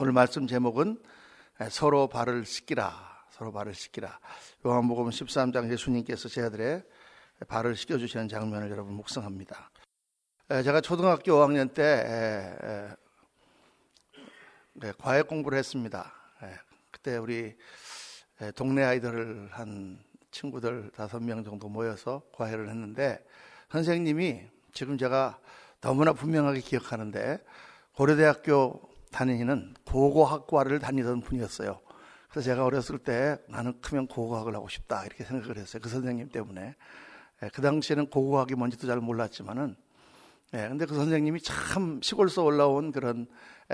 오늘 말씀 제목은 서로 발을 씻기라. 서로 발을 씻기라. 요한복음 13장 예수님께서 제 아들의 발을 씻겨주시는 장면을 여러분 묵상합니다. 제가 초등학교 5학년 때 과외 공부를 했습니다. 그때 우리 동네 아이들을 한 친구들 5명 정도 모여서 과외를 했는데, 선생님이 지금 제가 너무나 분명하게 기억하는데 고려대학교 다니는 고고학과를 다니던 분이었어요. 그래서 제가 어렸을 때 나는 크면 고고학을 하고 싶다 이렇게 생각을 했어요. 그 선생님 때문에. 그 당시에는 고고학이 뭔지도 잘 몰랐지만은, 근데 그 선생님이 참 시골에서 올라온 그런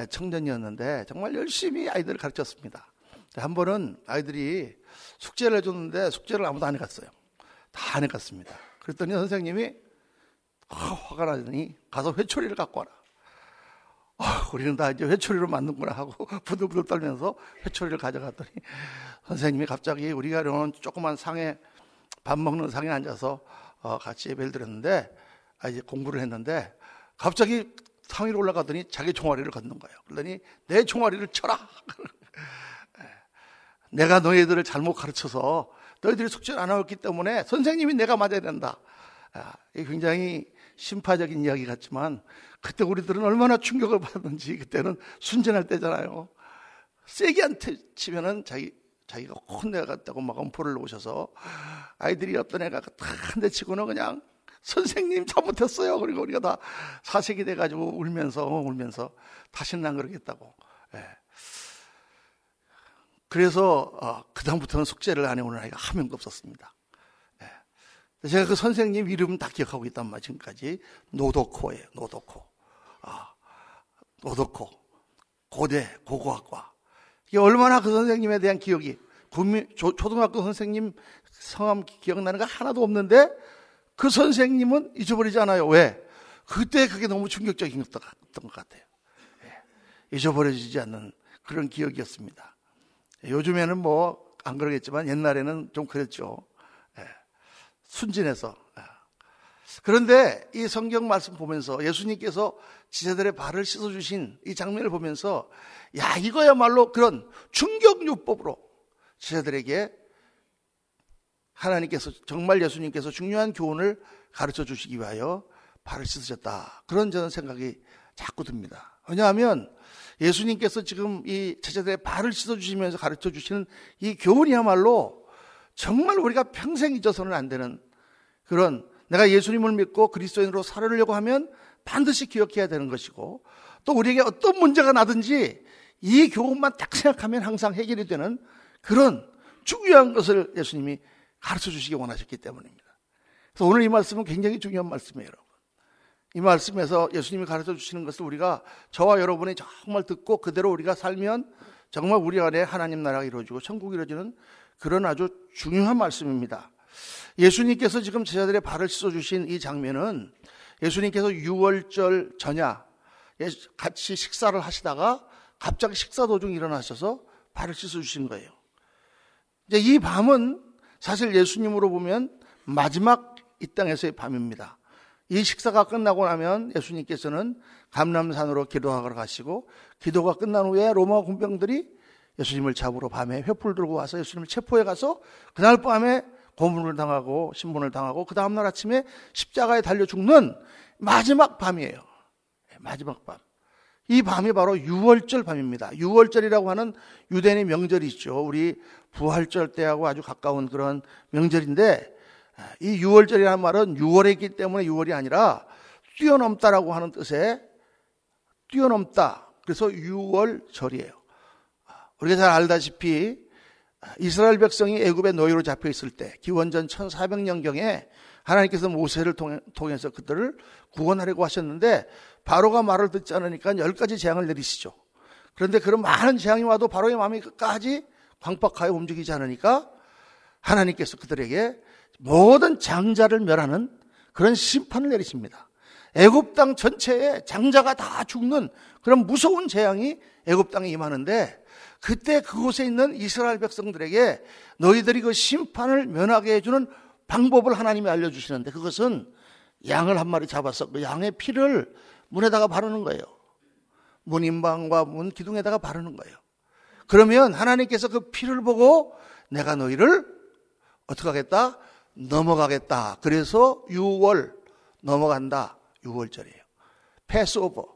청년이었는데 정말 열심히 아이들을 가르쳤습니다. 한 번은 아이들이 숙제를 해줬는데 숙제를 아무도 안 해갔어요. 다 안 해갔습니다. 그랬더니 선생님이 화가 나더니 가서 회초리를 갖고 와라. 우리는 다 이제 회초리로 만든구나 하고 부들부들 떨면서 회초리를 가져갔더니 선생님이 갑자기 우리가 이런 조그만 상에, 밥 먹는 상에 앉아서 같이 예배를 드렸는데, 이제 공부를 했는데 갑자기 상 위로 올라가더니 자기 종아리를 걷는 거예요. 그러더니 내 종아리를 쳐라. 내가 너희들을 잘못 가르쳐서 너희들이 숙제를 안 하였기 때문에 선생님이 내가 맞아야 된다. 이게 굉장히 심파적인 이야기 같지만 그때 우리들은 얼마나 충격을 받았는지. 그때는 순진할 때잖아요. 세게 안 치면은 자기가 혼내갔다고 막 엄포를 놓으셔서 아이들이 어떤 애가 한 대 치고는 그냥 선생님 잘못했어요. 그리고 우리가 다 사색이 돼가지고 울면서 다시는 안 그러겠다고. 그래서 그다음부터는 숙제를 안 해오는 아이가 한 명도 없었습니다. 제가 그 선생님 이름 다 기억하고 있단 말이에요. 지금까지. 노도코예요. 노도코. 고대 고고학과. 이게 얼마나 그 선생님에 대한 기억이, 초등학교 선생님 성함 기억나는 거 하나도 없는데 그 선생님은 잊어버리지 않아요. 왜? 그때 그게 너무 충격적이었던 것 같아요. 잊어버려지지 않는 그런 기억이었습니다. 요즘에는 뭐 안 그러겠지만 옛날에는 좀 그랬죠. 순진해서. 그런데 이 성경 말씀 보면서 예수님께서 지체들의 발을 씻어주신 이 장면을 보면서, 야, 이거야말로 그런 충격요법으로 지체들에게 하나님께서, 정말 예수님께서 중요한 교훈을 가르쳐 주시기 위하여 발을 씻으셨다. 그런 저는 생각이 자꾸 듭니다. 왜냐하면 예수님께서 지금 이 제자들의 발을 씻어주시면서 가르쳐 주시는 이 교훈이야말로 정말 우리가 평생 잊어서는 안 되는 그런, 내가 예수님을 믿고 그리스도인으로 살으려고 하면 반드시 기억해야 되는 것이고, 또 우리에게 어떤 문제가 나든지 이 교훈만 딱 생각하면 항상 해결이 되는 그런 중요한 것을 예수님이 가르쳐 주시기 원하셨기 때문입니다. 그래서 오늘 이 말씀은 굉장히 중요한 말씀이에요, 여러분. 이 말씀에서 예수님이 가르쳐 주시는 것을 우리가, 저와 여러분이 정말 듣고 그대로 우리가 살면 정말 우리 안에 하나님 나라가 이루어지고 천국이 이루어지는 그런 아주 중요한 말씀입니다. 예수님께서 지금 제자들의 발을 씻어주신 이 장면은 예수님께서 유월절 전야 같이 식사를 하시다가 갑자기 식사 도중 일어나셔서 발을 씻어주신 거예요. 이제 이 밤은 사실 예수님으로 보면 마지막 이 땅에서의 밤입니다. 이 식사가 끝나고 나면 예수님께서는 감람산으로 기도하러 가시고, 기도가 끝난 후에 로마 군병들이 예수님을 잡으러 밤에 횃불 들고 와서 예수님을 체포해 가서 그날 밤에 고문을 당하고 신문을 당하고 그 다음날 아침에 십자가에 달려 죽는 마지막 밤이에요. 마지막 밤. 이 밤이 바로 유월절 밤입니다. 유월절이라고 하는 유대인의 명절이 있죠. 우리 부활절 때하고 아주 가까운 그런 명절인데, 이 유월절이라는 말은 6월에 있기 때문에 6월이 아니라 뛰어넘다라고 하는 뜻의 뛰어넘다. 그래서 유월절이에요. 우리가 잘 알다시피 이스라엘 백성이 애굽의 노예로 잡혀 있을 때 기원전 1400년경에 하나님께서 모세를 통해서 그들을 구원하려고 하셨는데, 바로가 말을 듣지 않으니까 10가지 재앙을 내리시죠. 그런데 그런 많은 재앙이 와도 바로의 마음이 끝까지 광박하여 움직이지 않으니까 하나님께서 그들에게 모든 장자를 멸하는 그런 심판을 내리십니다. 애굽 땅 전체에 장자가 다 죽는 그런 무서운 재앙이 애굽 땅에 임하는데, 그때 그곳에 있는 이스라엘 백성들에게 너희들이 그 심판을 면하게 해주는 방법을 하나님이 알려주시는데, 그것은 양을 한 마리 잡아서 그 양의 피를 문에다가 바르는 거예요. 문인방과 문 기둥에다가 바르는 거예요. 그러면 하나님께서 그 피를 보고 내가 너희를 어떻게 하겠다? 넘어가겠다. 그래서 6월 넘어간다. 6월절이에요. 패스오버.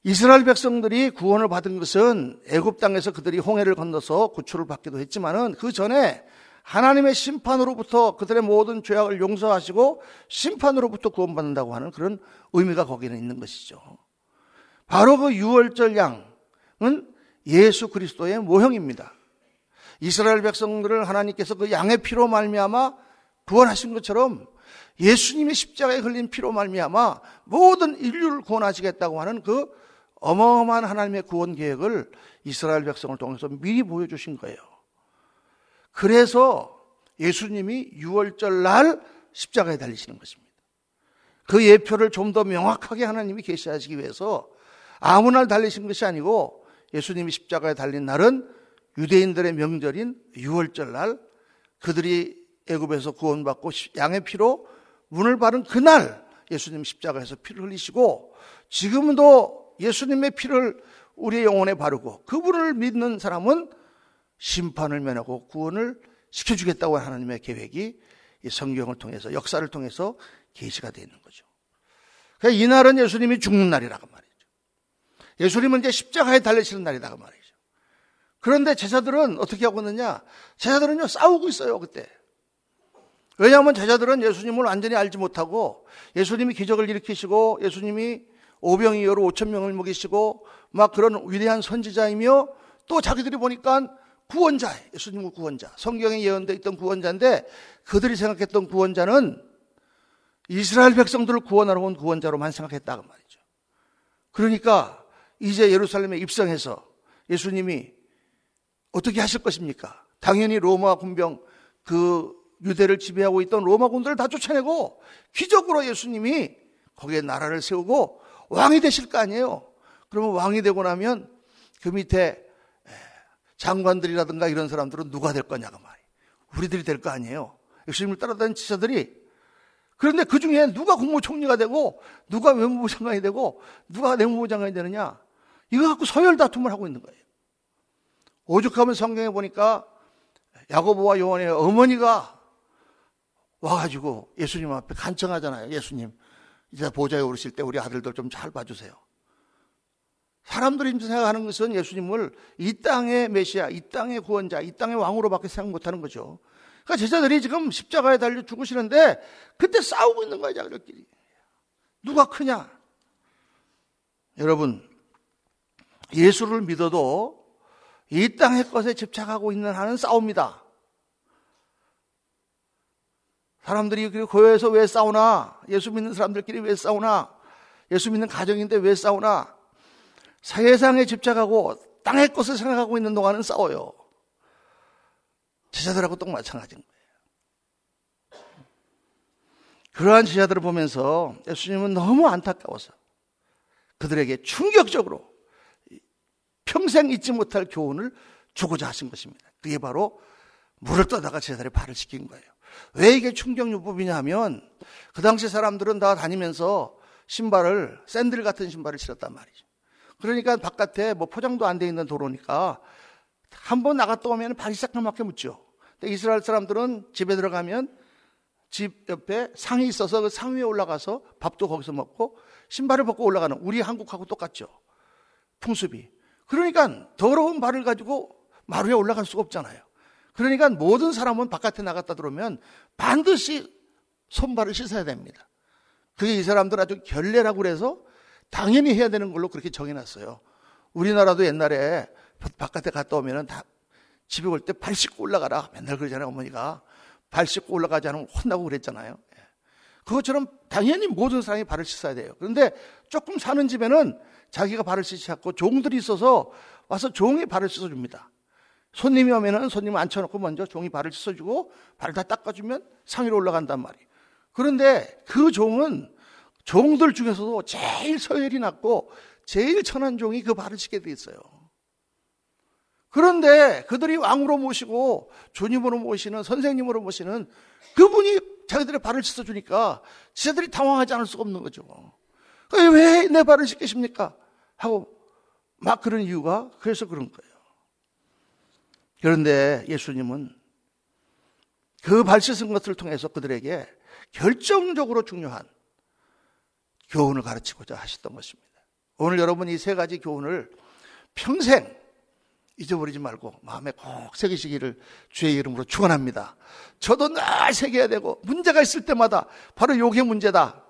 이스라엘 백성들이 구원을 받은 것은 애굽 땅에서 그들이 홍해를 건너서 구출을 받기도 했지만은 그 전에 하나님의 심판으로부터 그들의 모든 죄악을 용서하시고 심판으로부터 구원받는다고 하는 그런 의미가 거기는 있는 것이죠. 바로 그 6월절 양은 예수 그리스도의 모형입니다. 이스라엘 백성들을 하나님께서 그 양의 피로 말미암아 구원하신 것처럼 예수님의 십자가에 걸린 피로 말미암아 모든 인류를 구원하시겠다고 하는 그 어마어마한 하나님의 구원 계획을 이스라엘 백성을 통해서 미리 보여주신 거예요. 그래서 예수님이 6월절 날 십자가에 달리시는 것입니다. 그 예표를 좀 더 명확하게 하나님이 계시하시기 위해서 아무 날 달리신 것이 아니고 예수님이 십자가에 달린 날은 유대인들의 명절인 6월절 날 그들이 애굽에서 구원받고 양의 피로 문을 바른 그날 예수님 십자가에서 피를 흘리시고 지금도 예수님의 피를 우리의 영혼에 바르고 그분을 믿는 사람은 심판을 면하고 구원을 시켜주겠다고 하는 하나님의 계획이 이 성경을 통해서 역사를 통해서 계시가 되어 있는 거죠. 그러니까 이날은 예수님이 죽는 날이라고 말이죠. 예수님은 이제 십자가에 달리시는 날이라고 말이죠. 그런데 제자들은 어떻게 하고 있느냐? 제자들은요 싸우고 있어요 그때. 왜냐하면 제자들은 예수님을 완전히 알지 못하고 예수님이 기적을 일으키시고 예수님이 오병이어로 5,000명을 먹이시고 막 그런 위대한 선지자이며 또 자기들이 보니까 구원자, 예수님은 구원자, 성경에 예언되어 있던 구원자인데 그들이 생각했던 구원자는 이스라엘 백성들을 구원하러 온 구원자로만 생각했다고 말이죠. 그러니까 이제 예루살렘에 입성해서 예수님이 어떻게 하실 것입니까? 당연히 로마 군병, 그 유대를 지배하고 있던 로마 군들을 다 쫓아내고 기적으로 예수님이 거기에 나라를 세우고 왕이 되실 거 아니에요. 그러면 왕이 되고 나면 그 밑에 장관들이라든가 이런 사람들은 누가 될 거냐고 말이에요. 우리들이 될 거 아니에요. 예수님을 따라다니는 지자들이. 그런데 그 중에 누가 국무총리가 되고 누가 외무부 장관이 되고 누가 내무부 장관이 되느냐, 이거 갖고 서열 다툼을 하고 있는 거예요. 오죽하면 성경에 보니까 야고보와 요한의 어머니가 와가지고 예수님 앞에 간청하잖아요. 예수님 이제 보좌에 오르실 때 우리 아들들 좀 잘 봐주세요. 사람들이 생각하는 것은 예수님을 이 땅의 메시아, 이 땅의 구원자, 이 땅의 왕으로밖에 생각 못하는 거죠. 그러니까 제자들이 지금 십자가에 달려 죽으시는데 그때 싸우고 있는 거예요, 자기들끼리. 누가 크냐? 여러분, 예수를 믿어도 이 땅의 것에 집착하고 있는 한은 싸웁니다. 사람들이 교회에서 왜 싸우나? 예수 믿는 사람들끼리 왜 싸우나? 예수 믿는 가정인데 왜 싸우나? 세상에 집착하고 땅의 것을 생각하고 있는 동안은 싸워요. 제자들하고 또 마찬가지인 거예요. 그러한 제자들을 보면서 예수님은 너무 안타까워서 그들에게 충격적으로 평생 잊지 못할 교훈을 주고자 하신 것입니다. 그게 바로 물을 떠다가 제자들의 발을 씻긴 거예요. 왜 이게 충격요법이냐 하면 그 당시 사람들은 다 다니면서 신발을, 샌들 같은 신발을 신었단 말이죠. 그러니까 바깥에 뭐 포장도 안 돼 있는 도로니까 한번 나갔다 오면 발이 새까맣게 묻죠. 근데 이스라엘 사람들은 집에 들어가면 집 옆에 상이 있어서 그 상 위에 올라가서 밥도 거기서 먹고 신발을 벗고 올라가는, 우리 한국하고 똑같죠. 풍습이. 그러니까 더러운 발을 가지고 마루에 올라갈 수가 없잖아요. 그러니까 모든 사람은 바깥에 나갔다 들어오면 반드시 손발을 씻어야 됩니다. 그게 이 사람들 아주 결례라고 그래서 당연히 해야 되는 걸로 그렇게 정해놨어요. 우리나라도 옛날에 바깥에 갔다 오면 다 집에 올 때 발 씻고 올라가라 맨날 그러잖아요. 어머니가 발 씻고 올라가지 않으면 혼나고 그랬잖아요. 그것처럼 당연히 모든 사람이 발을 씻어야 돼요. 그런데 조금 사는 집에는 자기가 발을 씻지 않고 종들이 있어서 와서 종이 발을 씻어줍니다. 손님이 오면은 손님 앉혀놓고 먼저 종이 발을 씻어주고 발을 다 닦아주면 상 위로 올라간단 말이에요. 그런데 그 종은 종들 중에서도 제일 서열이 낮고 제일 천한 종이 그 발을 씻게 돼 있어요. 그런데 그들이 왕으로 모시고 주님으로 모시는, 선생님으로 모시는 그분이 자기들의 발을 씻어주니까 지자들이 당황하지 않을 수가 없는 거죠. 왜 내 발을 씻기십니까? 하고 막 그런 이유가 그래서 그런 거예요. 그런데 예수님은 그 발 씻은 것을 통해서 그들에게 결정적으로 중요한 교훈을 가르치고자 하셨던 것입니다. 오늘 여러분 이 세 가지 교훈을 평생 잊어버리지 말고 마음에 꼭 새기시기를 주의 이름으로 축원합니다. 저도 늘 새겨야 되고 문제가 있을 때마다 바로 요게 문제다.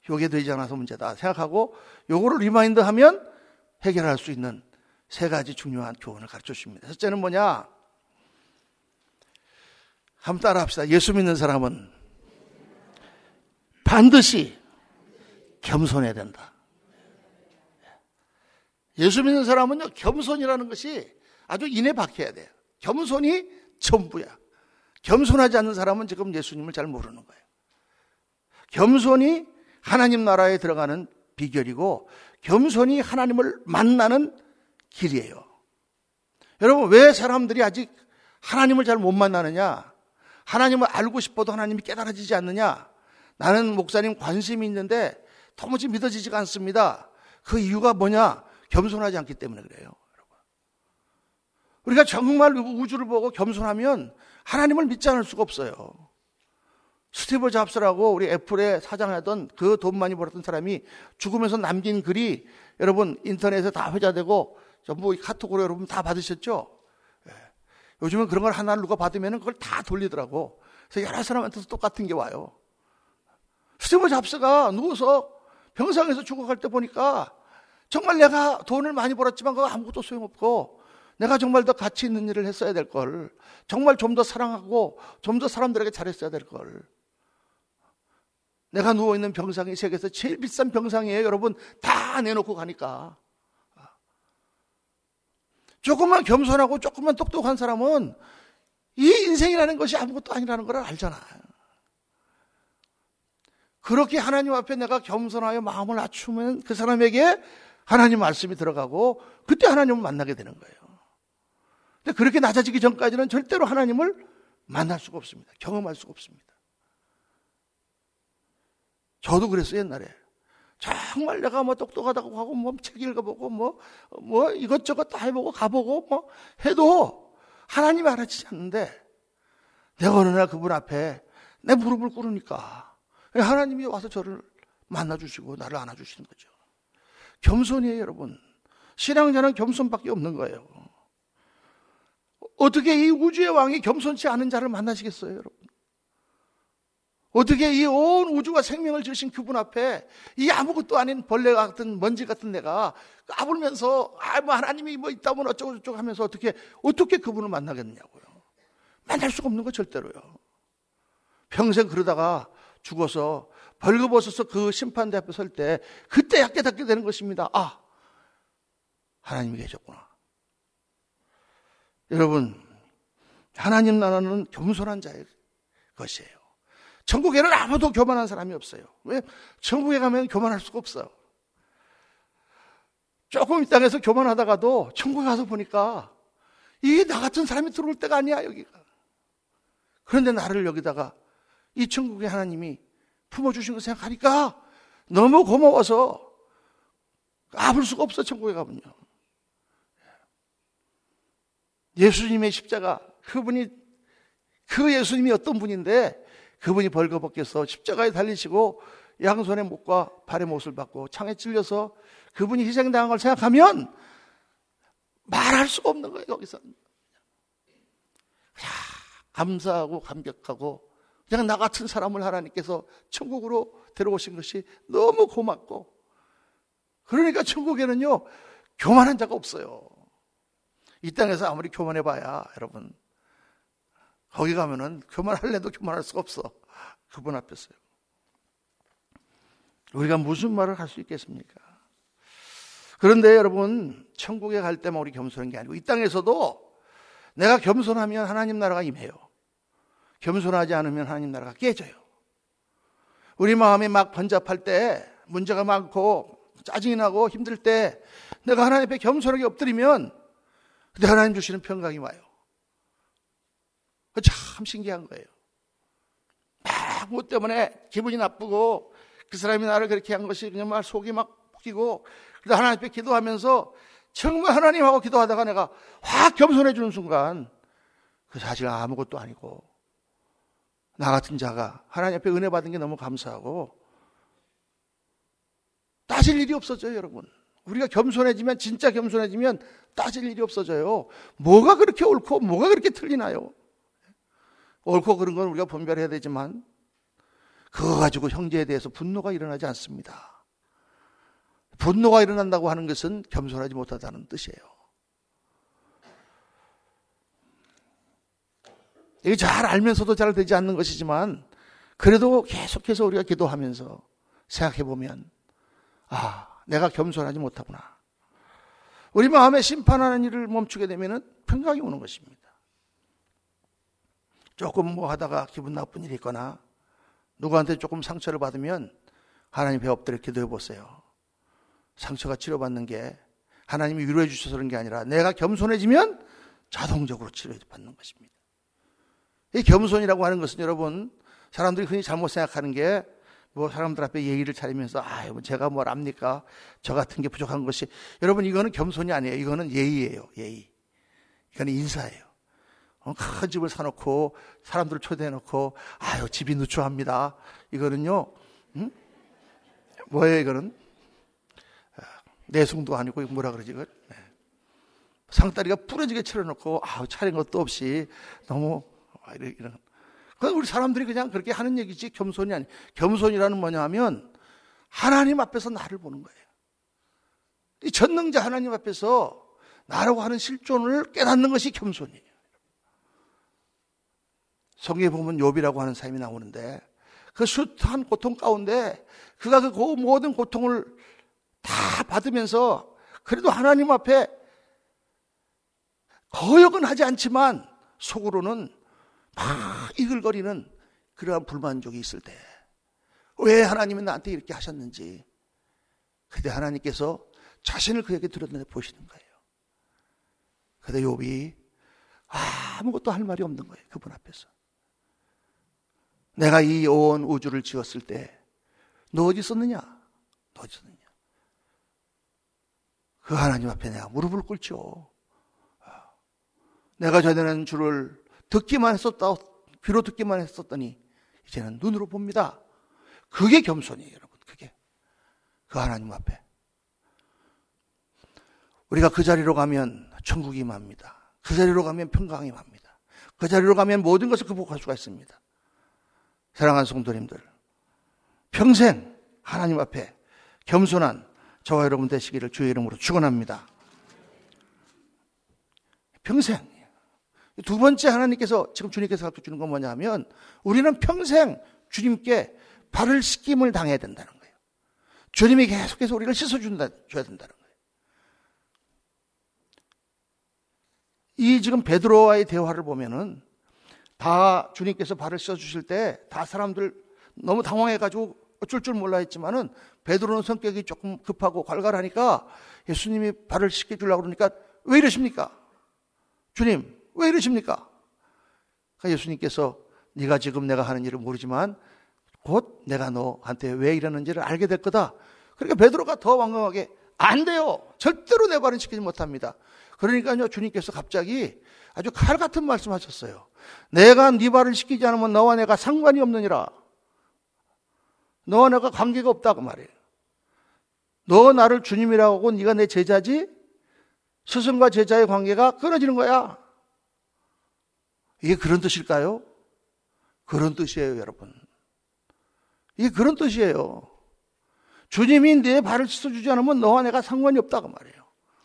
요게 되지 않아서 문제다 생각하고 요거를 리마인드하면 해결할 수 있는 세 가지 중요한 교훈을 가르쳐 주십니다. 첫째는 뭐냐? 한번 따라 합시다. 예수 믿는 사람은 반드시 겸손해야 된다. 예수 믿는 사람은요, 겸손이라는 것이 아주 인에 박혀야 돼요. 겸손이 전부야. 겸손하지 않는 사람은 지금 예수님을 잘 모르는 거예요. 겸손이 하나님 나라에 들어가는 비결이고 겸손이 하나님을 만나는 길이에요. 여러분, 왜 사람들이 아직 하나님을 잘 못 만나느냐? 하나님을 알고 싶어도 하나님이 깨달아지지 않느냐? 나는 목사님 관심이 있는데 도무지 믿어지지가 않습니다. 그 이유가 뭐냐? 겸손하지 않기 때문에 그래요. 여러분. 우리가 정말 우주를 보고 겸손하면 하나님을 믿지 않을 수가 없어요. 스티브 잡스라고 우리 애플에 사장하던 그 돈 많이 벌었던 사람이 죽으면서 남긴 글이 여러분 인터넷에 다 회자되고 전부 카톡으로 여러분 다 받으셨죠? 요즘은 그런 걸 하나를 누가 받으면 그걸 다 돌리더라고. 그래서 여러 사람한테서 똑같은 게 와요. 스티브 잡스가 누워서 병상에서 죽어갈 때 보니까 정말 내가 돈을 많이 벌었지만 그거 아무것도 소용없고 내가 정말 더 가치 있는 일을 했어야 될 걸, 정말 좀 더 사랑하고 좀 더 사람들에게 잘했어야 될 걸. 내가 누워있는 병상이 세계에서 제일 비싼 병상이에요. 여러분 다 내놓고 가니까. 조금만 겸손하고 조금만 똑똑한 사람은 이 인생이라는 것이 아무것도 아니라는 걸 알잖아요. 그렇게 하나님 앞에 내가 겸손하여 마음을 낮추면 그 사람에게 하나님 말씀이 들어가고 그때 하나님을 만나게 되는 거예요. 근데 그렇게 낮아지기 전까지는 절대로 하나님을 만날 수가 없습니다. 경험할 수가 없습니다. 저도 그랬어요, 옛날에. 정말 내가 뭐 똑똑하다고 하고 뭐 책 읽어보고 뭐 이것저것 다 해보고 가보고 뭐 해도 하나님이 알아지지 않는데 내가 어느 날 그분 앞에 내 무릎을 꿇으니까 하나님이 와서 저를 만나주시고 나를 안아주시는 거죠. 겸손이에요, 여러분. 신앙자는 겸손밖에 없는 거예요. 어떻게 이 우주의 왕이 겸손치 않은 자를 만나시겠어요, 여러분? 어떻게 이 온 우주가 생명을 지으신 그분 앞에 이 아무것도 아닌 벌레 같은 먼지 같은 내가 까불면서 뭐 하나님이 뭐 있다면 어쩌고 저쩌고 하면서 어떻게 그분을 만나겠느냐고요. 만날 수가 없는 거 절대로요. 평생 그러다가 죽어서 벌거벗어서 그 심판대 앞에 설 때 그때야 깨닫게 되는 것입니다. 아, 하나님이 계셨구나. 여러분, 하나님 나라는 겸손한 자의 것이에요. 천국에는 아무도 교만한 사람이 없어요. 왜? 천국에 가면 교만할 수가 없어요. 조금 이 땅에서 교만하다가도 천국에 가서 보니까 이게 나 같은 사람이 들어올 때가 아니야, 여기가. 그런데 나를 여기다가 이 천국의 하나님이 품어주신 거 생각하니까 너무 고마워서 아플 수가 없어, 천국에 가면요. 예수님의 십자가, 그 예수님이 어떤 분인데 그분이 벌거벗겨서 십자가에 달리시고 양손의 못과 발의 못을 받고 창에 찔려서 그분이 희생당한 걸 생각하면 말할 수가 없는 거예요, 여기서. 감사하고 감격하고 그냥 나 같은 사람을 하나님께서 천국으로 데려오신 것이 너무 고맙고, 그러니까 천국에는요 교만한 자가 없어요. 이 땅에서 아무리 교만해봐야 여러분 거기 가면은 교만할래도 교만할 수가 없어. 그분 앞에서요. 우리가 무슨 말을 할 수 있겠습니까? 그런데 여러분, 천국에 갈 때만 우리 겸손한 게 아니고 이 땅에서도 내가 겸손하면 하나님 나라가 임해요. 겸손하지 않으면 하나님 나라가 깨져요. 우리 마음이 막 번잡할 때, 문제가 많고 짜증이 나고 힘들 때 내가 하나님 앞에 겸손하게 엎드리면 그때 하나님 주시는 평강이 와요. 참 신기한 거예요. 막 뭐 때문에 기분이 나쁘고 그 사람이 나를 그렇게 한 것이 그냥 말 속이 막 웃기고, 그래서 하나님 앞에 기도하면서 정말 하나님하고 기도하다가 내가 확 겸손해지는 순간 그 사실 아무것도 아니고 나 같은 자가 하나님 앞에 은혜 받은 게 너무 감사하고 따질 일이 없어져요. 여러분, 우리가 겸손해지면, 진짜 겸손해지면 따질 일이 없어져요. 뭐가 그렇게 옳고 뭐가 그렇게 틀리나요? 옳고 그른 건 우리가 분별해야 되지만 그거 가지고 형제에 대해서 분노가 일어나지 않습니다. 분노가 일어난다고 하는 것은 겸손하지 못하다는 뜻이에요. 이게 잘 알면서도 잘 되지 않는 것이지만 그래도 계속해서 우리가 기도하면서 생각해 보면 내가 겸손하지 못하구나. 우리 마음에 심판하는 일을 멈추게 되면 평강이 오는 것입니다. 조금 뭐 하다가 기분 나쁜 일이 있거나 누구한테 조금 상처를 받으면 하나님 배 엎드려 기도해 보세요. 상처가 치료받는 게 하나님이 위로해 주셔서 그런 게 아니라 내가 겸손해지면 자동적으로 치료받는 것입니다. 이 겸손이라고 하는 것은 여러분, 사람들이 흔히 잘못 생각하는 게 뭐 사람들 앞에 예의를 차리면서 제가 뭘 압니까? 저 같은 게 부족한 것이, 여러분 이거는 겸손이 아니에요. 이거는 예의예요. 예의. 이거는 인사예요. 큰 집을 사놓고 사람들을 초대해놓고 집이 누추합니다. 이거는요, 뭐예요? 이거는 내숭도 아니고 뭐라 그러지 이걸? 상다리가 부러지게 차려놓고 차린 것도 없이 너무 이런. 우리 사람들이 그냥 그렇게 하는 얘기지 겸손이 아니. 겸손이라는 뭐냐 하면 하나님 앞에서 나를 보는 거예요. 이 전능자 하나님 앞에서 나라고 하는 실존을 깨닫는 것이 겸손이에요. 성경에 보면 욥이라고 하는 사람이 나오는데 그 숱한 고통 가운데 그가 그 모든 고통을 다 받으면서 그래도 하나님 앞에 거역은 하지 않지만 속으로는 막 이글거리는 그러한 불만족이 있을 때, 왜 하나님이 나한테 이렇게 하셨는지, 그때 하나님께서 자신을 그에게 드러내 보시는 거예요. 그때 욥이 아무것도 할 말이 없는 거예요. 그분 앞에서. 내가 이 온 우주를 지었을 때 너 어디 있었느냐? 너 어디 있었느냐? 그 하나님 앞에 내가 무릎을 꿇죠. 내가 전에는 주를 듣기만 했었다, 귀로 듣기만 했었더니 이제는 눈으로 봅니다. 그게 겸손이에요, 여러분. 그게 그 하나님 앞에 우리가 그 자리로 가면 천국이 임합니다. 그 자리로 가면 평강이 임합니다. 그 자리로 가면 모든 것을 극복할 수가 있습니다. 사랑하는 성도님들, 평생 하나님 앞에 겸손한 저와 여러분 되시기를 주의 이름으로 축원합니다. 평생. 두 번째 하나님께서 지금 주님께서 가르쳐주는 건 뭐냐면 우리는 평생 주님께 발을 씻김을 당해야 된다는 거예요. 주님이 계속해서 우리를 씻어줘야 된다는 거예요. 이 지금 베드로와의 대화를 보면은 다 주님께서 발을 씻어주실 때 다 사람들 너무 당황해가지고 어쩔 줄 몰라 했지만은 베드로는 성격이 조금 급하고 괄괄하니까 예수님이 발을 씻겨주려고 그러니까 왜 이러십니까? 주님 왜 이러십니까? 그러니까 예수님께서 네가 지금 내가 하는 일을 모르지만 곧 내가 너한테 왜 이러는지를 알게 될 거다. 그러니까 베드로가 더 완강하게 안 돼요. 절대로 내 발은 씻기지 못합니다. 그러니까요 주님께서 갑자기 아주 칼 같은 말씀하셨어요. 내가 네 발을 씻기지 않으면 너와 내가 상관이 없느니라. 너와 내가 관계가 없다고 말이에요. 너 나를 주님이라고 하고 네가 내 제자지? 스승과 제자의 관계가 끊어지는 거야. 이게 그런 뜻일까요? 그런 뜻이에요, 여러분. 이게 그런 뜻이에요. 주님이 내 발을 씻어주지 않으면 너와 내가 상관이 없다고 말이에요.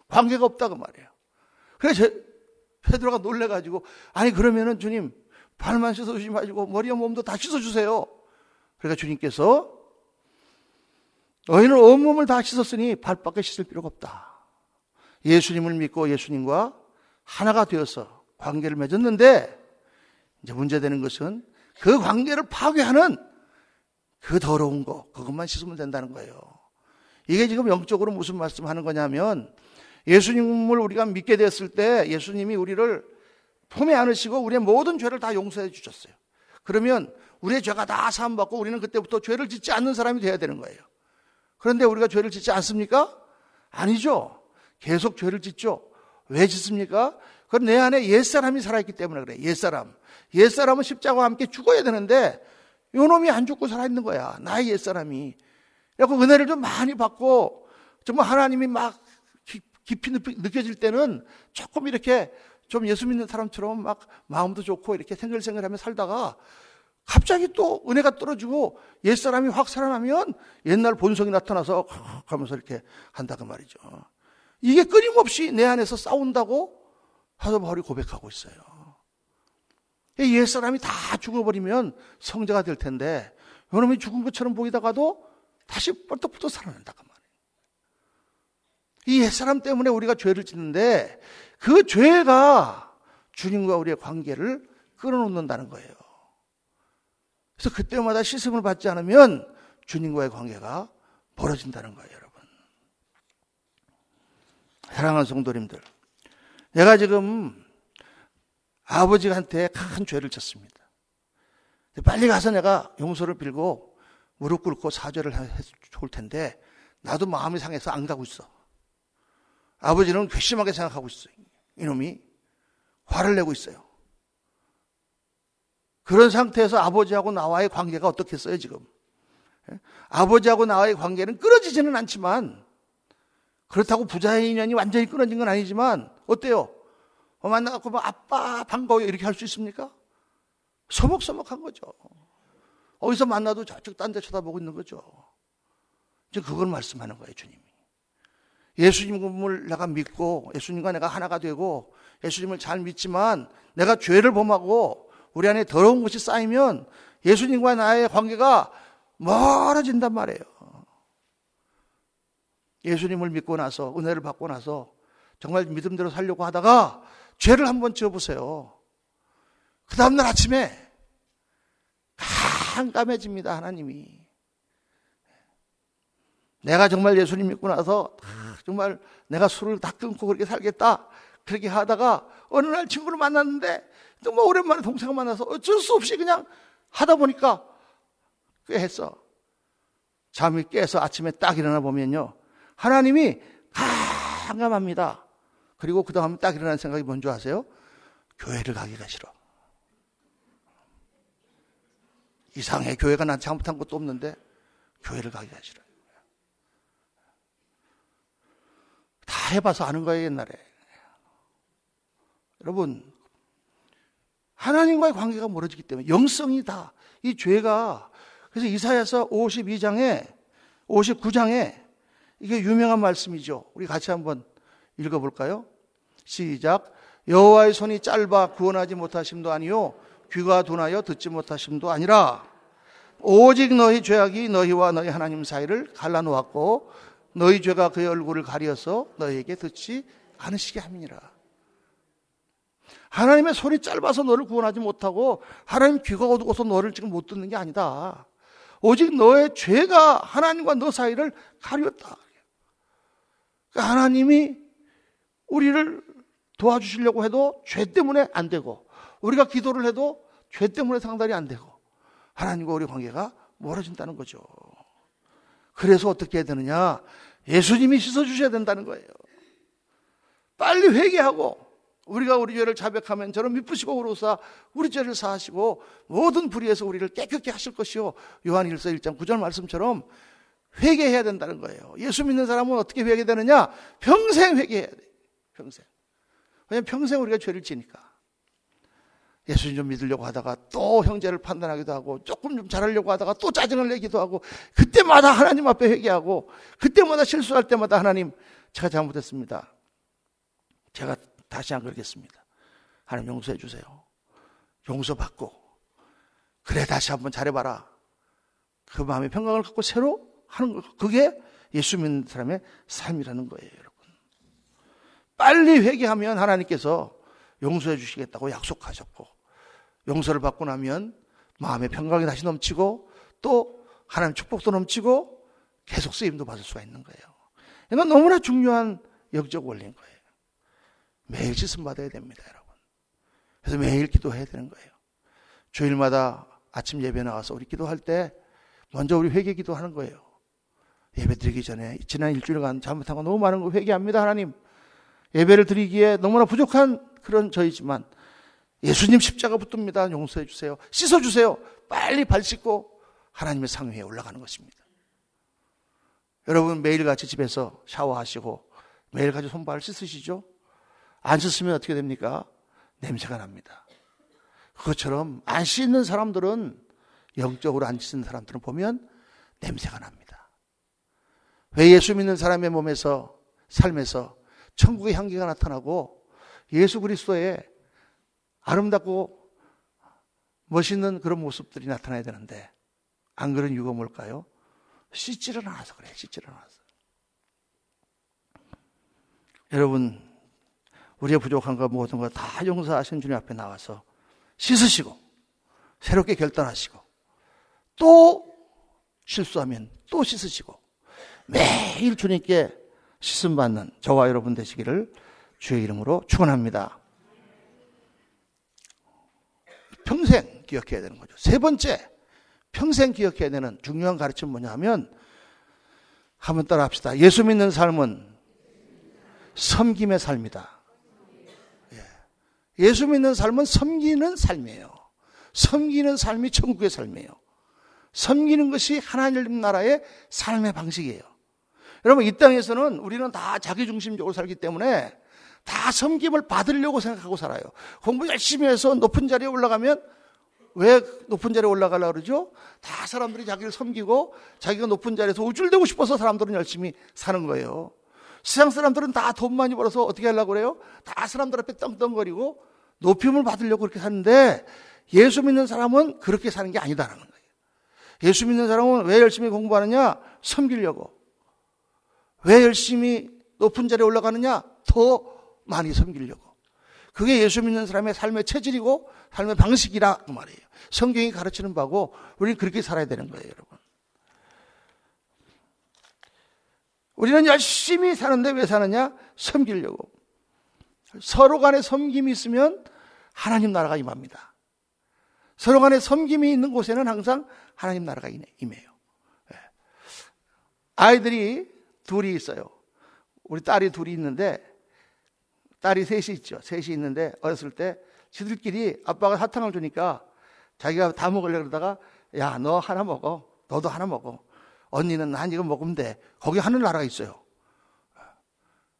관계가 없다고 말이에요. 그래서 베드로가 놀래가지고 아니 그러면은 주님 발만 씻어주지 마시고 머리와 몸도 다 씻어주세요. 그러니까 주님께서 너희는 온몸을 다 씻었으니 발밖에 씻을 필요가 없다. 예수님을 믿고 예수님과 하나가 되어서 관계를 맺었는데 이제 문제되는 것은 그 관계를 파괴하는 그 더러운 거, 그것만 씻으면 된다는 거예요. 이게 지금 영적으로 무슨 말씀하는 거냐면 예수님을 우리가 믿게 됐을 때 예수님이 우리를 품에 안으시고 우리의 모든 죄를 다 용서해 주셨어요. 그러면 우리의 죄가 다 사함받고 우리는 그때부터 죄를 짓지 않는 사람이 되어야 되는 거예요. 그런데 우리가 죄를 짓지 않습니까? 아니죠. 계속 죄를 짓죠. 왜 짓습니까? 그건 내 안에 옛사람이 살아있기 때문에 그래. 옛사람은 십자가와 함께 죽어야 되는데 요 놈이 안 죽고 살아있는 거야. 나의 옛사람이. 그래서 은혜를 좀 많이 받고 정말 하나님이 막 깊이 느껴질 때는 조금 이렇게 좀 예수 믿는 사람처럼 막 마음도 좋고 이렇게 생글생글하며 살다가 갑자기 또 은혜가 떨어지고 옛사람이 확 살아나면 옛날 본성이 나타나서 하면서 이렇게 한다고 말이죠. 이게 끊임없이 내 안에서 싸운다고 사도 바울이 고백하고 있어요. 옛사람이 다 죽어버리면 성자가 될 텐데 요놈이 죽은 것처럼 보이다가도 다시 뻘떡뻘떡 살아난다고 말이에요. 이 옛사람 때문에 우리가 죄를 짓는데 그 죄가 주님과 우리의 관계를 끊어놓는다는 거예요. 그래서 그때마다 씻음을 받지 않으면 주님과의 관계가 멀어진다는 거예요, 여러분. 사랑하는 성도님들, 내가 지금 아버지한테 큰 죄를 졌습니다. 빨리 가서 내가 용서를 빌고 무릎 꿇고 사죄를 해서 좋을 텐데 나도 마음이 상해서 안 가고 있어. 아버지는 괘씸하게 생각하고 있어요. 이놈이 화를 내고 있어요. 그런 상태에서 아버지하고 나와의 관계가 어떻겠어요, 지금? 아버지하고 나와의 관계는 끊어지지는 않지만, 그렇다고 부자의 인연이 완전히 끊어진 건 아니지만, 어때요? 만나갖고 아빠 반가워요 이렇게 할 수 있습니까? 서먹서먹한 거죠. 어디서 만나도 저쪽 딴 데 쳐다보고 있는 거죠. 지금 그걸 말씀하는 거예요, 주님이. 예수님을 내가 믿고 예수님과 내가 하나가 되고 예수님을 잘 믿지만 내가 죄를 범하고 우리 안에 더러운 것이 쌓이면 예수님과 나의 관계가 멀어진단 말이에요. 예수님을 믿고 나서 은혜를 받고 나서 정말 믿음대로 살려고 하다가 죄를 한번 지어보세요. 그 다음날 아침에 깜깜해집니다, 하나님이. 내가 정말 예수님 믿고 나서 정말 내가 술을 다 끊고 그렇게 살겠다 그렇게 하다가 어느 날 친구를 만났는데 정말 오랜만에 동생을 만나서 어쩔 수 없이 그냥 하다 보니까 꽤 했어. 잠이 깨서 아침에 딱 일어나 보면요, 하나님이 깜깜합니다. 그리고 그 다음에 딱 일어나는 생각이 뭔지 아세요? 교회를 가기가 싫어. 이상해. 교회가 난 잘못한 것도 없는데 교회를 가기가 싫어요. 다 해봐서 아는 거예요, 옛날에. 여러분, 하나님과의 관계가 멀어지기 때문에 영성이 다, 이 죄가, 그래서 이사야서 52장에 59장에 이게 유명한 말씀이죠. 우리 같이 한번 읽어볼까요? 시작. 여호와의 손이 짧아 구원하지 못하심도 아니요 귀가 둔하여 듣지 못하심도 아니라 오직 너희 죄악이 너희와 너희 하나님 사이를 갈라놓았고 너희 죄가 그의 얼굴을 가려서 너희에게 듣지 않으시게 함이니라. 하나님의 손이 짧아서 너를 구원하지 못하고 하나님 귀가 어두워서 너를 지금 못 듣는 게 아니다. 오직 너의 죄가 하나님과 너 사이를 가렸다. 그러니까 하나님이 우리를 도와주시려고 해도 죄 때문에 안 되고, 우리가 기도를 해도 죄 때문에 상달이 안 되고, 하나님과 우리 관계가 멀어진다는 거죠. 그래서 어떻게 해야 되느냐? 예수님이 씻어주셔야 된다는 거예요. 빨리 회개하고 우리가 우리 죄를 자백하면 저는 미쁘시고 그로사 우리 죄를 사하시고 모든 불의에서 우리를 깨끗게 하실 것이요, 요한일서 1장 9절 말씀처럼 회개해야 된다는 거예요. 예수 믿는 사람은 어떻게 회개되느냐? 평생 회개해야 돼요. 평생. 왜냐하면 평생 우리가 죄를 지니까. 예수님 좀 믿으려고 하다가 또 형제를 판단하기도 하고 조금 좀 잘하려고 하다가 또 짜증을 내기도 하고, 그때마다 하나님 앞에 회개하고, 그때마다 실수할 때마다 하나님 제가 잘못했습니다. 제가 다시 안 그러겠습니다. 하나님 용서해 주세요. 용서받고 그래 다시 한번 잘해봐라. 그 마음의 평강을 갖고 새로 하는 거, 그게 예수 믿는 사람의 삶이라는 거예요, 여러분. 빨리 회개하면 하나님께서 용서해 주시겠다고 약속하셨고, 용서를 받고 나면 마음의 평강이 다시 넘치고 또 하나님 축복도 넘치고 계속 쓰임도 받을 수가 있는 거예요. 이건 너무나 중요한 영적 원리인 거예요. 매일 씻음 받아야 됩니다, 여러분. 그래서 매일 기도해야 되는 거예요. 주일마다 아침 예배 나와서 우리 기도할 때 먼저 우리 회개 기도하는 거예요. 예배 드리기 전에 지난 일주일간 잘못한 거 너무 많은 거 회개합니다. 하나님, 예배를 드리기에 너무나 부족한 그런 저희지만 예수님 십자가 붙듭니다. 용서해 주세요. 씻어 주세요. 빨리 발 씻고 하나님의 상위에 올라가는 것입니다. 여러분 매일같이 집에서 샤워하시고 매일같이 손발을 씻으시죠? 안 씻으면 어떻게 됩니까? 냄새가 납니다. 그것처럼 안 씻는 사람들은, 영적으로 안 씻는 사람들은 보면 냄새가 납니다. 왜 예수 믿는 사람의 몸에서, 삶에서 천국의 향기가 나타나고 예수 그리스도의 아름답고 멋있는 그런 모습들이 나타나야 되는데 안 그런 이유가 뭘까요? 씻지를 않아서 그래요. 씻지를 않아서. 여러분, 우리의 부족한 것 모든 것 다 용서하신 주님 앞에 나와서 씻으시고 새롭게 결단하시고 또 실수하면 또 씻으시고 매일 주님께 씻음 받는 저와 여러분 되시기를 주의 이름으로 축원합니다. 평생 기억해야 되는 거죠. 세 번째, 평생 기억해야 되는 중요한 가르침은 뭐냐 하면, 한번 따라 합시다. 예수 믿는 삶은 섬김의 삶이다. 예수 믿는 삶은 섬기는 삶이에요. 섬기는 삶이 천국의 삶이에요. 섬기는 것이 하나님 나라의 삶의 방식이에요. 여러분, 이 땅에서는 우리는 다 자기중심적으로 살기 때문에 다 섬김을 받으려고 생각하고 살아요. 공부 열심히 해서 높은 자리에 올라가면, 왜 높은 자리에 올라가려고 그러죠? 다 사람들이 자기를 섬기고 자기가 높은 자리에서 우쭐대고 싶어서 사람들은 열심히 사는 거예요. 세상 사람들은 다 돈 많이 벌어서 어떻게 하려고 그래요? 다 사람들 앞에 떵떵거리고 높임을 받으려고 그렇게 사는데, 예수 믿는 사람은 그렇게 사는 게 아니다라는 거예요. 예수 믿는 사람은 왜 열심히 공부하느냐? 섬기려고. 왜 열심히 높은 자리에 올라가느냐? 더 많이 섬기려고. 그게 예수 믿는 사람의 삶의 체질이고 삶의 방식이라 그 말이에요. 성경이 가르치는 바고 우리는 그렇게 살아야 되는 거예요, 여러분. 우리는 열심히 사는데 왜 사느냐? 섬기려고. 서로 간에 섬김이 있으면 하나님 나라가 임합니다. 서로 간에 섬김이 있는 곳에는 항상 하나님 나라가 임해요. 아이들이 둘이 있어요. 우리 딸이 둘이 있는데, 딸이 셋이 있죠. 셋이 있는데 어렸을 때 지들끼리 아빠가 사탕을 주니까 자기가 다 먹으려고 그러다가, 야, 너 하나 먹어. 너도 하나 먹어. 언니는 난 이거 먹으면 돼. 거기 하늘나라가 있어요.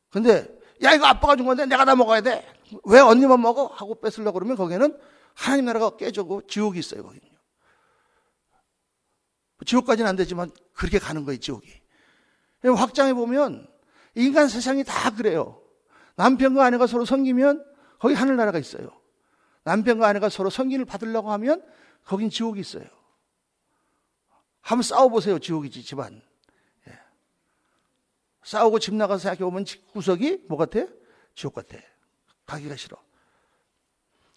근데 야, 이거 아빠가 준 건데 내가 다 먹어야 돼. 왜 언니만 먹어? 하고 뺏으려고 그러면 거기는 하나님 나라가 깨지고 지옥이 있어요. 거기는요. 지옥까지는 안 되지만 그렇게 가는 거예요, 지옥이. 확장해 보면 인간 세상이 다 그래요. 남편과 아내가 서로 섬기면 거기 하늘나라가 있어요. 남편과 아내가 서로 섬김을 받으려고 하면 거긴 지옥이 있어요. 한번 싸워보세요. 지옥이지, 집안. 예. 싸우고 집 나가서 생각해보면 구석이 뭐 같아? 지옥 같아. 가기가 싫어.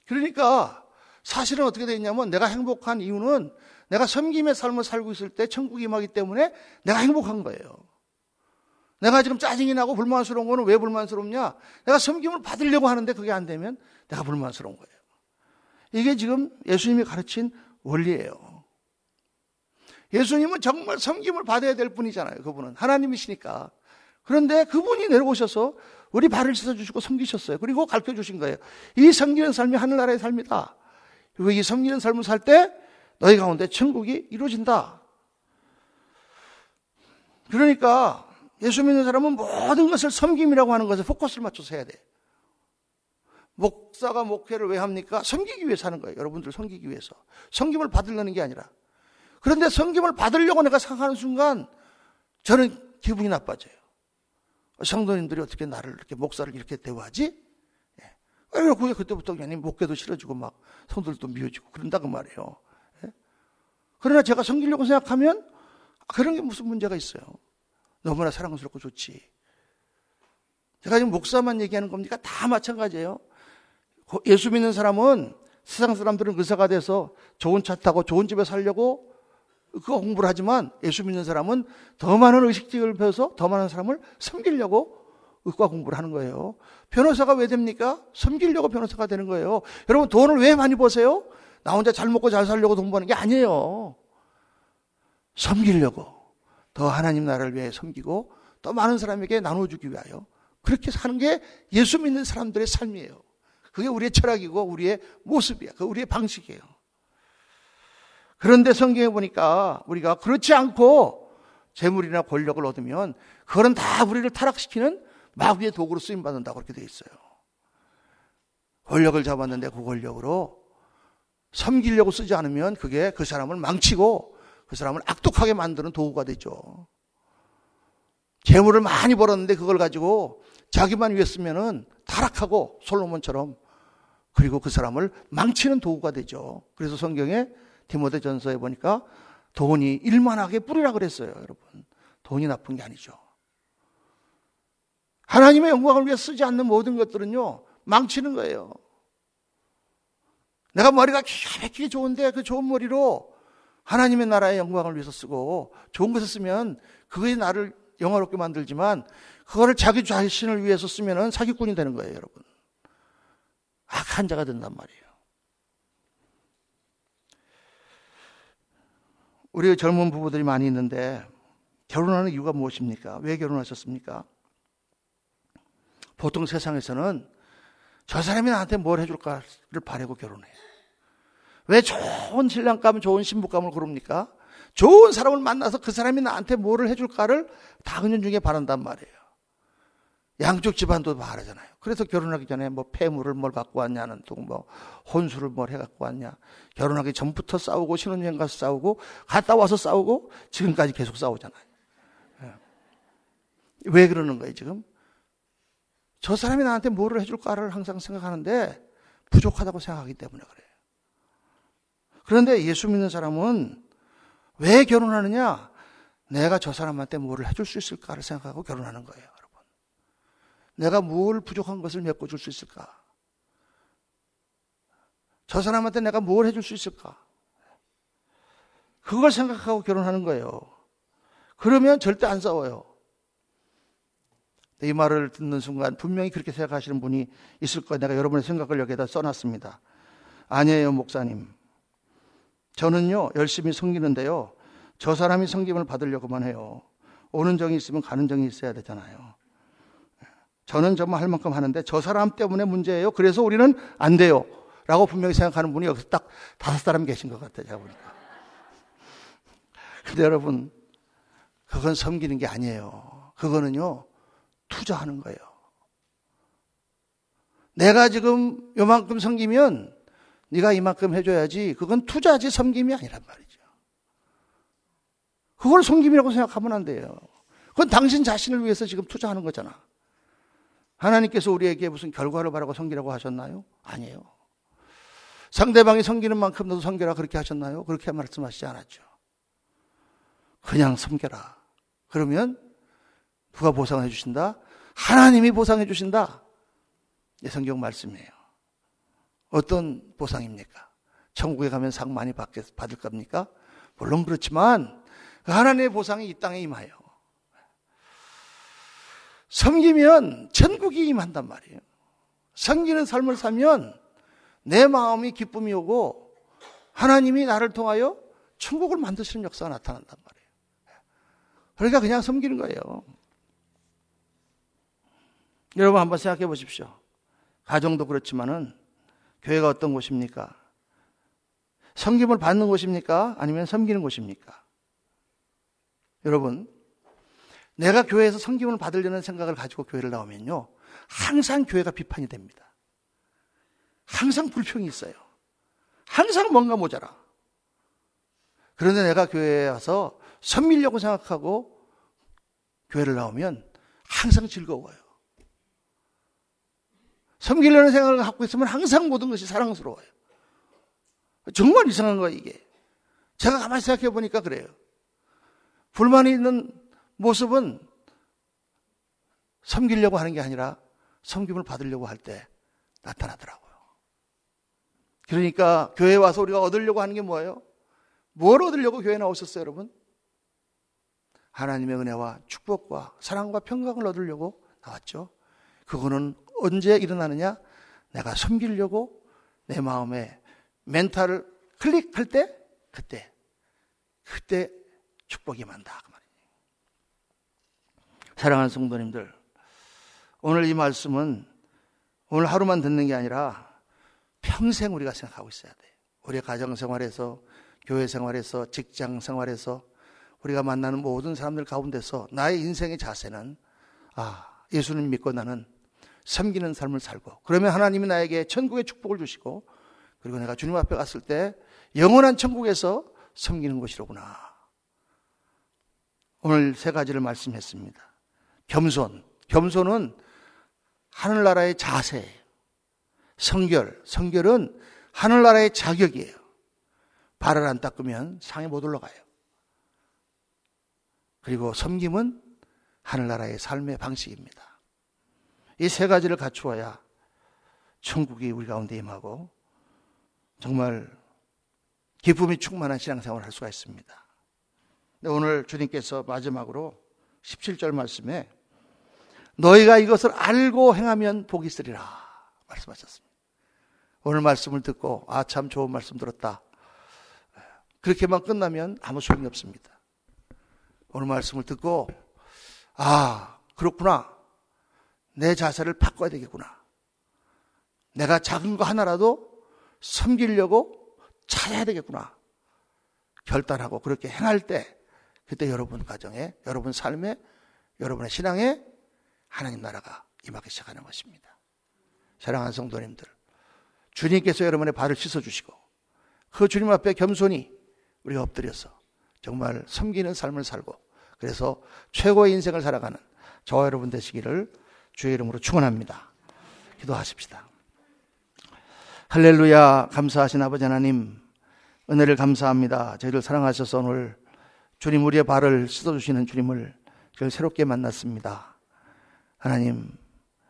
그러니까 사실은 어떻게 되냐면, 내가 행복한 이유는 내가 섬김의 삶을 살고 있을 때 천국이 임하기 때문에 내가 행복한 거예요. 내가 지금 짜증이 나고 불만스러운 거는 왜 불만스럽냐? 내가 섬김을 받으려고 하는데 그게 안 되면 내가 불만스러운 거예요. 이게 지금 예수님이 가르친 원리예요. 예수님은 정말 섬김을 받아야 될 분이잖아요. 그분은 하나님이시니까. 그런데 그분이 내려오셔서 우리 발을 씻어주시고 섬기셨어요. 그리고 가르쳐주신 거예요. 이 섬기는 삶이 하늘나라의 삶이다. 그리고 이 섬기는 삶을 살 때 너희 가운데 천국이 이루어진다. 그러니까 예수 믿는 사람은 모든 것을 섬김이라고 하는 것에 포커스를 맞춰서 해야 돼. 목사가 목회를 왜 합니까? 섬기기 위해서 하는 거예요. 여러분들 섬기기 위해서. 섬김을 받으려는 게 아니라. 그런데 섬김을 받으려고 내가 생각하는 순간 저는 기분이 나빠져요. 성도님들이 어떻게 나를 이렇게, 목사를 이렇게 대우하지? 그게 그때부터 그냥 목회도 싫어지고 막 성도들도 미워지고 그런다 그 말이에요. 그러나 제가 섬기려고 생각하면 그런 게 무슨 문제가 있어요. 너무나 사랑스럽고 좋지. 제가 지금 목사만 얘기하는 겁니까? 다 마찬가지예요. 예수 믿는 사람은, 세상 사람들은 의사가 돼서 좋은 차 타고 좋은 집에 살려고 그거 공부를 하지만, 예수 믿는 사람은 더 많은 의식직을 배워서 더 많은 사람을 섬기려고 의과 공부를 하는 거예요. 변호사가 왜 됩니까? 섬기려고 변호사가 되는 거예요. 여러분, 돈을 왜 많이 버세요? 나 혼자 잘 먹고 잘 살려고 돈 버는 게 아니에요. 섬기려고, 더 하나님 나라를 위해 섬기고 더 많은 사람에게 나눠주기 위하여 그렇게 사는 게 예수 믿는 사람들의 삶이에요. 그게 우리의 철학이고 우리의 모습이야. 그 우리의 방식이에요. 그런데 성경에 보니까 우리가 그렇지 않고 재물이나 권력을 얻으면 그거는 다 우리를 타락시키는 마귀의 도구로 쓰임받는다고 그렇게 되어 있어요. 권력을 잡았는데 그 권력으로 섬기려고 쓰지 않으면 그게 그 사람을 망치고 그 사람을 악독하게 만드는 도구가 되죠. 재물을 많이 벌었는데 그걸 가지고 자기만 위해 쓰면은 타락하고 솔로몬처럼, 그리고 그 사람을 망치는 도구가 되죠. 그래서 성경에 디모데전서에 보니까 돈이 일만하게 뿌리라 그랬어요. 여러분, 돈이 나쁜 게 아니죠. 하나님의 영광을 위해 쓰지 않는 모든 것들은요, 망치는 거예요. 내가 머리가 기가 막히게 좋은데 그 좋은 머리로 하나님의 나라의 영광을 위해서 쓰고 좋은 것을 쓰면 그게 나를 영화롭게 만들지만 그거를 자기 자신을 위해서 쓰면은 사기꾼이 되는 거예요, 여러분. 악한 자가 된단 말이에요. 우리 젊은 부부들이 많이 있는데 결혼하는 이유가 무엇입니까? 왜 결혼하셨습니까? 보통 세상에서는 저 사람이 나한테 뭘 해줄까를 바라고 결혼해요. 왜 좋은 신랑감, 좋은 신부감을 고릅니까? 좋은 사람을 만나서 그 사람이 나한테 뭐를 해줄까를 다 은연중에 바란단 말이에요. 양쪽 집안도 바라잖아요. 그래서 결혼하기 전에 뭐 폐물을 뭘 갖고 왔냐는 둥, 뭐 혼수를 뭘 해갖고 왔냐. 결혼하기 전부터 싸우고 신혼여행 가서 싸우고 갔다 와서 싸우고 지금까지 계속 싸우잖아요. 왜 그러는 거예요, 지금? 저 사람이 나한테 뭐를 해줄까를 항상 생각하는데 부족하다고 생각하기 때문에 그래요. 그런데 예수 믿는 사람은 왜 결혼하느냐? 내가 저 사람한테 뭐를 해줄 수 있을까를 생각하고 결혼하는 거예요, 여러분. 내가 뭘 부족한 것을 메꿔줄 수 있을까? 저 사람한테 내가 뭘 해줄 수 있을까? 그걸 생각하고 결혼하는 거예요. 그러면 절대 안 싸워요. 이 말을 듣는 순간 분명히 그렇게 생각하시는 분이 있을 거예요. 내가 여러분의 생각을 여기에다 써놨습니다. 아니에요, 목사님. 저는요, 열심히 섬기는데요, 저 사람이 섬김을 받으려고만 해요. 오는 정이 있으면 가는 정이 있어야 되잖아요. 저는 정말 할 만큼 하는데 저 사람 때문에 문제예요. 그래서 우리는 안 돼요. 라고 분명히 생각하는 분이 여기서 딱 5사람 계신 것 같아요, 제가 보니까. 근데 여러분, 그건 섬기는 게 아니에요. 그거는요, 투자하는 거예요. 내가 지금 요만큼 섬기면 네가 이만큼 해줘야지, 그건 투자지 섬김이 아니란 말이죠. 그걸 섬김이라고 생각하면 안 돼요. 그건 당신 자신을 위해서 지금 투자하는 거잖아. 하나님께서 우리에게 무슨 결과를 바라고 섬기라고 하셨나요? 아니에요. 상대방이 섬기는 만큼 너도 섬겨라 그렇게 하셨나요? 그렇게 말씀하시지 않았죠. 그냥 섬겨라. 그러면 누가 보상해 주신다? 하나님이 보상해 주신다. 이 성경 말씀이에요. 어떤 보상입니까? 천국에 가면 상 많이 받을 겁니까? 물론 그렇지만 하나님의 보상이 이 땅에 임하여 섬기면 천국이 임한단 말이에요. 섬기는 삶을 살면 내 마음이 기쁨이 오고 하나님이 나를 통하여 천국을 만드시는 역사가 나타난단 말이에요. 그러니까 그냥 섬기는 거예요. 여러분 한번 생각해 보십시오. 가정도 그렇지만은 교회가 어떤 곳입니까? 섬김을 받는 곳입니까? 아니면 섬기는 곳입니까? 여러분, 내가 교회에서 섬김을 받으려는 생각을 가지고 교회를 나오면요, 항상 교회가 비판이 됩니다. 항상 불평이 있어요. 항상 뭔가 모자라. 그런데 내가 교회에 와서 섬기려고 생각하고 교회를 나오면 항상 즐거워요. 섬기려는 생각을 갖고 있으면 항상 모든 것이 사랑스러워요. 정말 이상한 거예요, 이게. 제가 가만히 생각해 보니까 그래요. 불만이 있는 모습은 섬기려고 하는 게 아니라 섬김을 받으려고 할 때 나타나더라고요. 그러니까 교회에 와서 우리가 얻으려고 하는 게 뭐예요? 뭘 얻으려고 교회에 나오셨어요, 여러분? 하나님의 은혜와 축복과 사랑과 평강을 얻으려고 나왔죠. 그거는 언제 일어나느냐? 내가 섬기려고 내 마음에 멘탈을 클릭할 때 그때 축복이 임한다 그 말이에요. 사랑하는 성도님들, 오늘 이 말씀은 오늘 하루만 듣는 게 아니라 평생 우리가 생각하고 있어야 돼요. 우리의 가정생활에서, 교회생활에서, 직장생활에서, 우리가 만나는 모든 사람들 가운데서 나의 인생의 자세는 예수님 믿고 나는 섬기는 삶을 살고, 그러면 하나님이 나에게 천국의 축복을 주시고, 그리고 내가 주님 앞에 갔을 때 영원한 천국에서 섬기는 것이로구나. 오늘 세 가지를 말씀했습니다. 겸손은 하늘나라의 자세예요. 성결은 하늘나라의 자격이에요. 발을 안 닦으면 상에 못 올라가요. 그리고 섬김은 하늘나라의 삶의 방식입니다. 이 세 가지를 갖추어야 천국이 우리 가운데 임하고 정말 기쁨이 충만한 신앙생활을 할 수가 있습니다. 오늘 주님께서 마지막으로 17절 말씀에 너희가 이것을 알고 행하면 복이 있으리라 말씀하셨습니다. 오늘 말씀을 듣고 참 좋은 말씀 들었다, 그렇게만 끝나면 아무 소용이 없습니다. 오늘 말씀을 듣고 그렇구나, 내 자세를 바꿔야 되겠구나, 내가 작은 거 하나라도 섬기려고 찾아야 되겠구나 결단하고 그렇게 행할 때, 그때 여러분 가정에, 여러분 삶에, 여러분의 신앙에 하나님 나라가 임하기 시작하는 것입니다. 사랑하는 성도님들, 주님께서 여러분의 발을 씻어주시고 그 주님 앞에 겸손히 우리가 엎드려서 정말 섬기는 삶을 살고, 그래서 최고의 인생을 살아가는 저와 여러분 되시기를 주의 이름으로 축원합니다. 기도하십시다. 할렐루야. 감사하신 아버지 하나님, 은혜를 감사합니다. 저희를 사랑하셔서 오늘 주님 우리의 발을 씻어주시는 주님을 저희 새롭게 만났습니다. 하나님,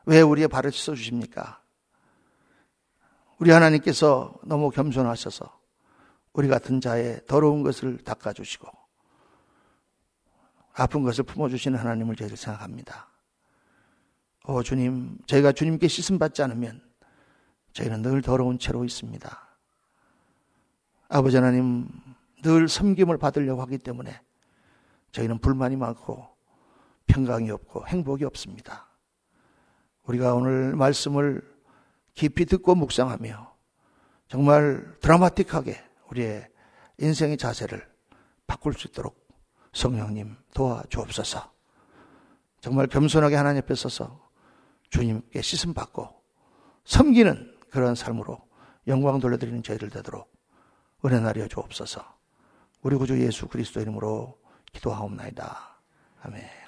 왜 우리의 발을 씻어주십니까? 우리 하나님께서 너무 겸손하셔서 우리 같은 자의 더러운 것을 닦아주시고 아픈 것을 품어주시는 하나님을 저희를 생각합니다. 주님, 저희가 주님께 씻음받지 않으면 저희는 늘 더러운 채로 있습니다. 아버지 하나님, 늘 섬김을 받으려고 하기 때문에 저희는 불만이 많고 평강이 없고 행복이 없습니다. 우리가 오늘 말씀을 깊이 듣고 묵상하며 정말 드라마틱하게 우리의 인생의 자세를 바꿀 수 있도록 성령님 도와주옵소서. 정말 겸손하게 하나님 앞에 서서 주님께 씻음받고 섬기는 그런 삶으로 영광 돌려드리는 저희들 되도록 은혜 나려 주옵소서. 우리 구주 예수 그리스도 이름으로 기도하옵나이다. 아멘.